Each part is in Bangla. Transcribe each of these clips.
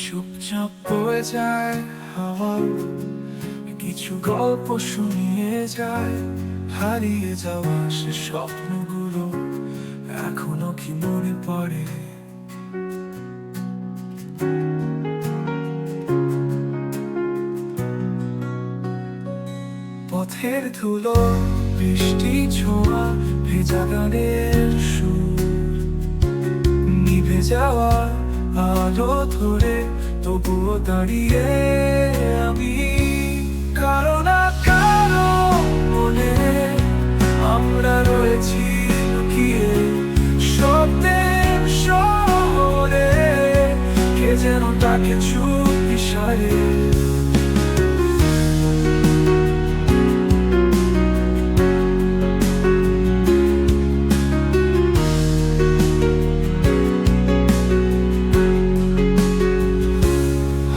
চুপচাপ বয়ে যায় হাওয়া, কিছু গল্প শুনিয়ে যায়। হারিয়ে যাওয়া সে স্বপ্নগুলো এখনো কি মনে পড়ে? পথের ধুলো, বৃষ্টি ছোঁয়া, ভেজা গানের সুর, নিভে যাওয়া আলো ধরে তবুও দাঁড়িয়ে আমি। কারো না কারো মনে আমরা রয়েছি লুকিয়ে, স্বপ্নের শহরে কে যেন ডাকে চুপি সারে।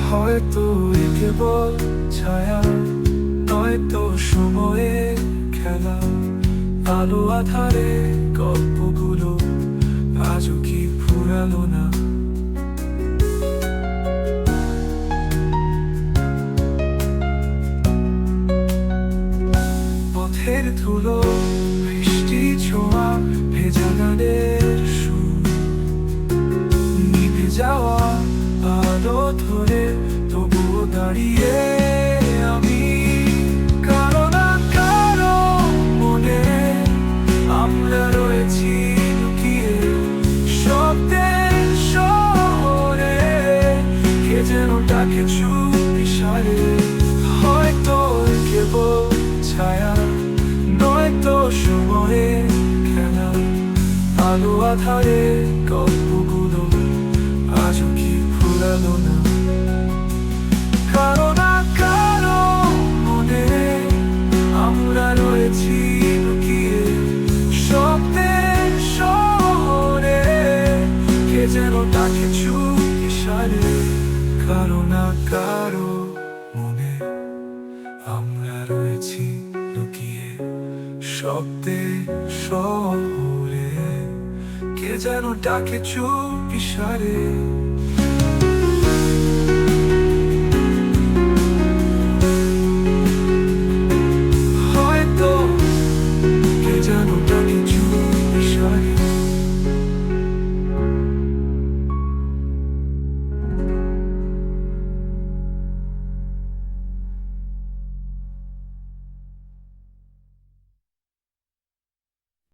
হয়তো এ কেবল ছায়া, নয়তো সময়ের খেলা। আলো আধারে গল্পগুলো আজও কি ফুরালো না? পথের ধুলো, বৃষ্টি ছোঁয়া, ভেজা গানের সুর, নিভে যাওয়া আলো ধরে তবুও দাঁড়িয়ে আমি। কারো না কারো মনে আমরা রয়েছি লুকিয়ে, স্বপ্নের শহরে কে যেন ডাকে চুপি সারে। হয়তো কেবল ছায়া, নয়তো সময়ের খেলা। আলো আধারে গল্পগুলো আজও কি ফুরালো না? কারো না কারো মনে আমরা রয়েছি লুকিয়ে, স্বপ্নের শহরে কে যেন ডাকে চুপি সারে। কারো না কারো মনে আমরা রয়েছি লুকিয়ে, স্বপ্নের শহরে কে যেন ডাকে চুপি সারে।